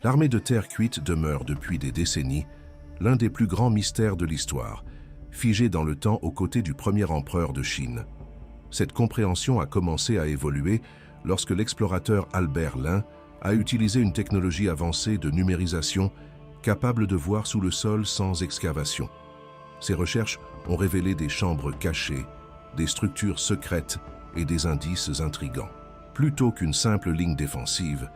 L'armée de terre cuite demeure depuis des décennies l'un des plus grands mystères de l'histoire, figé dans le temps aux côtés du premier empereur de Chine. Cette compréhension a commencé à évoluer lorsque l'explorateur Albert Lin a utilisé une technologie avancée de numérisation capable de voir sous le sol sans excavation. Ses recherches ont révélé des chambres cachées, des structures secrètes et des indices intrigants. Plutôt qu'une simple ligne défensive,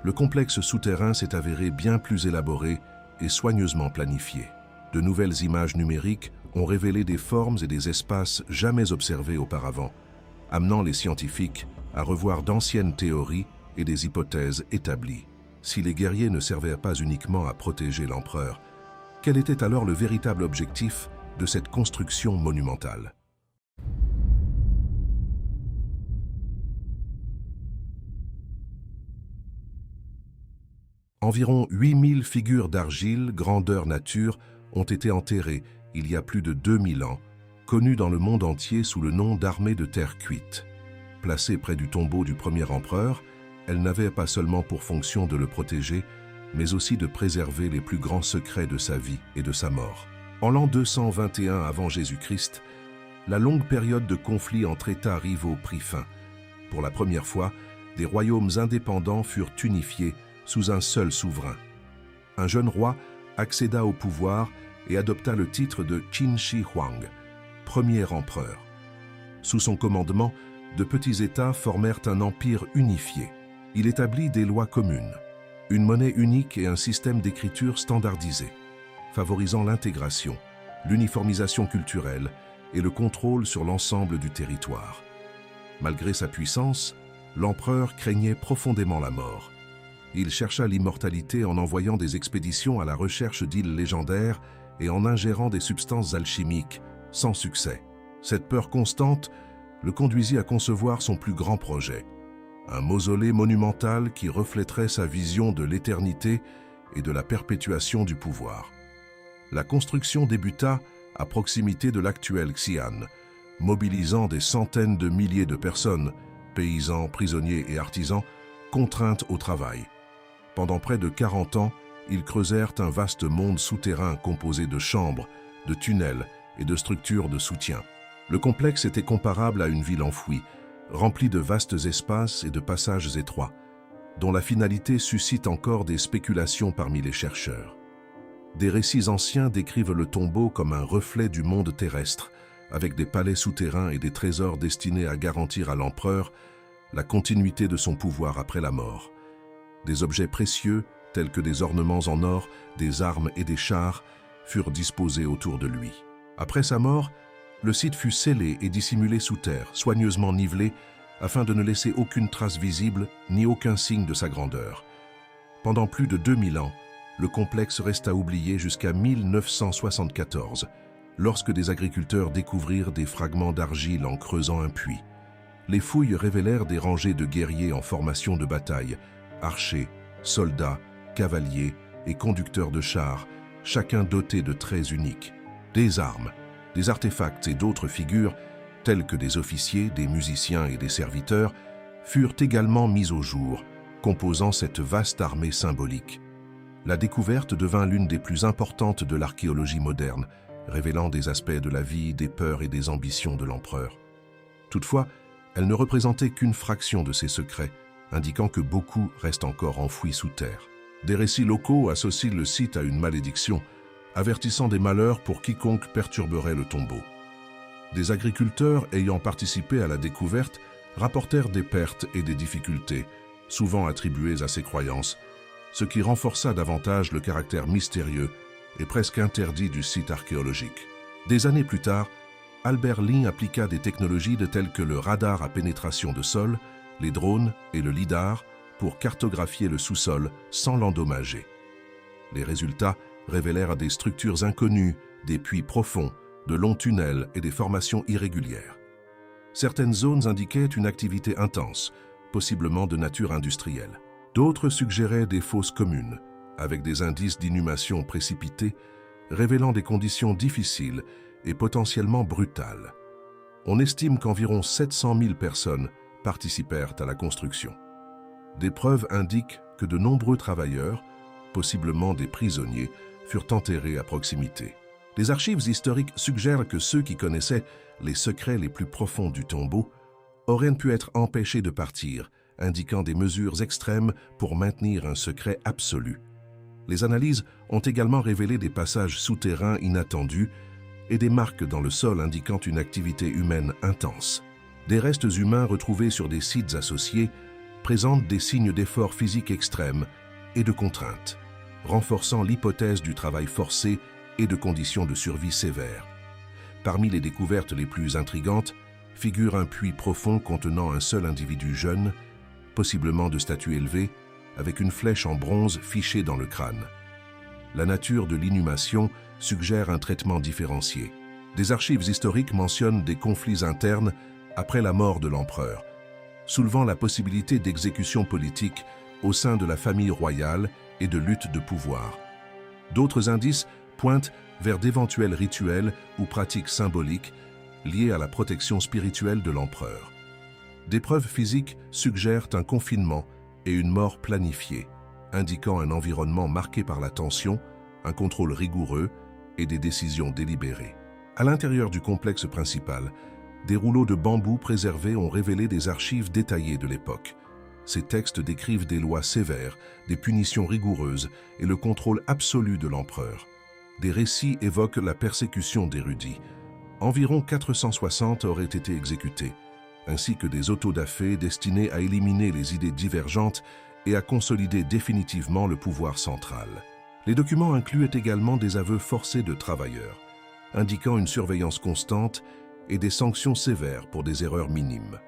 le complexe souterrain s'est avéré bien plus élaboré et soigneusement planifié. De nouvelles images numériques ont révélé des formes et des espaces jamais observés auparavant, amenant les scientifiques à revoir d'anciennes théories et des hypothèses établies. Si les guerriers ne servaient pas uniquement à protéger l'empereur, quel était alors le véritable objectif de cette construction monumentale? Environ 8000 figures d'argile, grandeur nature, ont été enterrées il y a plus de 2000 ans, connues dans le monde entier sous le nom d'armée de terre cuite. Placées près du tombeau du premier empereur, elles n'avaient pas seulement pour fonction de le protéger, mais aussi de préserver les plus grands secrets de sa vie et de sa mort. En l'an 221 avant Jésus-Christ, la longue période de conflit entre États rivaux prit fin. Pour la première fois, des royaumes indépendants furent unifiés sous un seul souverain. Un jeune roi accéda au pouvoir et adopta le titre de Qin Shi Huang, premier empereur. Sous son commandement, de petits États formèrent un empire unifié. Il établit des lois communes, une monnaie unique et un système d'écriture standardisé, favorisant l'intégration, l'uniformisation culturelle et le contrôle sur l'ensemble du territoire. Malgré sa puissance, l'empereur craignait profondément la mort. Il chercha l'immortalité en envoyant des expéditions à la recherche d'îles légendaires et en ingérant des substances alchimiques, sans succès. Cette peur constante le conduisit à concevoir son plus grand projet, un mausolée monumental qui reflèterait sa vision de l'éternité et de la perpétuation du pouvoir. La construction débuta à proximité de l'actuel Xi'an, mobilisant des centaines de milliers de personnes, paysans, prisonniers et artisans, contraintes au travail. Pendant près de 40 ans, ils creusèrent un vaste monde souterrain composé de chambres, de tunnels et de structures de soutien. Le complexe était comparable à une ville enfouie, remplie de vastes espaces et de passages étroits, dont la finalité suscite encore des spéculations parmi les chercheurs. Des récits anciens décrivent le tombeau comme un reflet du monde terrestre, avec des palais souterrains et des trésors destinés à garantir à l'empereur la continuité de son pouvoir après la mort. Des objets précieux, tels que des ornements en or, des armes et des chars, furent disposés autour de lui. Après sa mort, le site fut scellé et dissimulé sous terre, soigneusement nivelé, afin de ne laisser aucune trace visible ni aucun signe de sa grandeur. Pendant plus de 2000 ans, le complexe resta oublié jusqu'à 1974, lorsque des agriculteurs découvrirent des fragments d'argile en creusant un puits. Les fouilles révélèrent des rangées de guerriers en formation de bataille, archers, soldats, cavaliers et conducteurs de chars, chacun doté de traits uniques. Des armes, des artefacts et d'autres figures, telles que des officiers, des musiciens et des serviteurs, furent également mis au jour, composant cette vaste armée symbolique. La découverte devint l'une des plus importantes de l'archéologie moderne, révélant des aspects de la vie, des peurs et des ambitions de l'empereur. Toutefois, elle ne représentait qu'une fraction de ses secrets, indiquant que beaucoup restent encore enfouis sous terre. Des récits locaux associent le site à une malédiction, avertissant des malheurs pour quiconque perturberait le tombeau. Des agriculteurs ayant participé à la découverte rapportèrent des pertes et des difficultés, souvent attribuées à ces croyances, ce qui renforça davantage le caractère mystérieux et presque interdit du site archéologique. Des années plus tard, Albert Lin appliqua des technologies telles que le radar à pénétration de sol, les drones et le lidar pour cartographier le sous-sol sans l'endommager. Les résultats révélèrent des structures inconnues, des puits profonds, de longs tunnels et des formations irrégulières. Certaines zones indiquaient une activité intense, possiblement de nature industrielle. D'autres suggéraient des fosses communes, avec des indices d'inhumation précipités, révélant des conditions difficiles et potentiellement brutales. On estime qu'environ 700 000 personnes participèrent à la construction. Des preuves indiquent que de nombreux travailleurs possiblement des prisonniers, furent enterrés à proximité. Les archives historiques suggèrent que ceux qui connaissaient les secrets les plus profonds du tombeau auraient pu être empêchés de partir, indiquant des mesures extrêmes pour maintenir un secret absolu. Les analyses ont également révélé des passages souterrains inattendus et des marques dans le sol indiquant une activité humaine intense. Des restes humains retrouvés sur des sites associés présentent des signes d'efforts physiques extrêmes et de contraintes, renforçant l'hypothèse du travail forcé et de conditions de survie sévères. Parmi les découvertes les plus intrigantes figure un puits profond contenant un seul individu jeune, possiblement de statut élevée, avec une flèche en bronze fichée dans le crâne. La nature de l'inhumation suggère un traitement différencié. Des archives historiques mentionnent des conflits internes après la mort de l'empereur, soulevant la possibilité d'exécution politique au sein de la famille royale et de lutte de pouvoir. D'autres indices pointent vers d'éventuels rituels ou pratiques symboliques liées à la protection spirituelle de l'empereur. Des preuves physiques suggèrent un confinement et une mort planifiée, indiquant un environnement marqué par la tension, un contrôle rigoureux et des décisions délibérées. À l'intérieur du complexe principal, des rouleaux de bambou préservés ont révélé des archives détaillées de l'époque. Ces textes décrivent des lois sévères, des punitions rigoureuses et le contrôle absolu de l'empereur. Des récits évoquent la persécution d'érudits. Environ 460 auraient été exécutés, ainsi que des autodafés destinés à éliminer les idées divergentes et à consolider définitivement le pouvoir central. Les documents incluent également des aveux forcés de travailleurs, indiquant une surveillance constante et des sanctions sévères pour des erreurs minimes.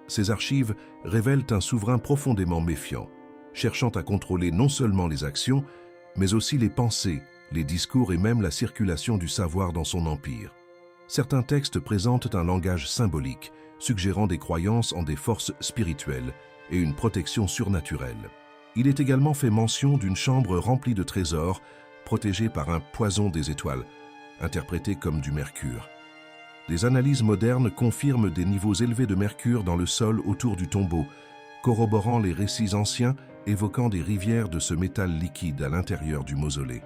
Ces archives révèlent un souverain profondément méfiant, cherchant à contrôler non seulement les actions, mais aussi les pensées, les discours et même la circulation du savoir dans son empire. Certains textes présentent un langage symbolique, suggérant des croyances en des forces spirituelles et une protection surnaturelle. Il est également fait mention d'une chambre remplie de trésors, protégée par un poison des étoiles, interprété comme du mercure. Des analyses modernes confirment des niveaux élevés de mercure dans le sol autour du tombeau, corroborant les récits anciens évoquant des rivières de ce métal liquide à l'intérieur du mausolée.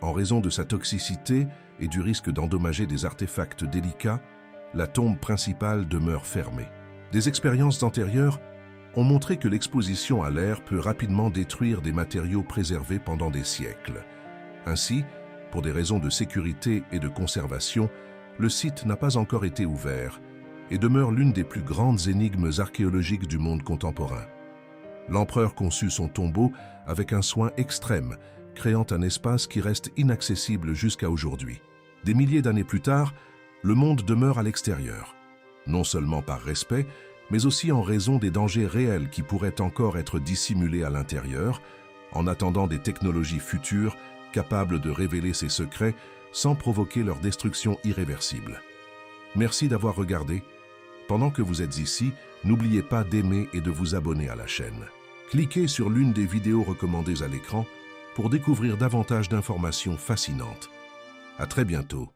En raison de sa toxicité et du risque d'endommager des artefacts délicats, la tombe principale demeure fermée. Des expériences antérieures ont montré que l'exposition à l'air peut rapidement détruire des matériaux préservés pendant des siècles. Ainsi, pour des raisons de sécurité et de conservation, le site n'a pas encore été ouvert et demeure l'une des plus grandes énigmes archéologiques du monde contemporain. L'empereur conçut son tombeau avec un soin extrême, créant un espace qui reste inaccessible jusqu'à aujourd'hui. Des milliers d'années plus tard, le monde demeure à l'extérieur, non seulement par respect, mais aussi en raison des dangers réels qui pourraient encore être dissimulés à l'intérieur, en attendant des technologies futures capables de révéler ces secrets sans provoquer leur destruction irréversible. Merci d'avoir regardé. Pendant que vous êtes ici, n'oubliez pas d'aimer et de vous abonner à la chaîne. Cliquez sur l'une des vidéos recommandées à l'écran pour découvrir davantage d'informations fascinantes. À très bientôt.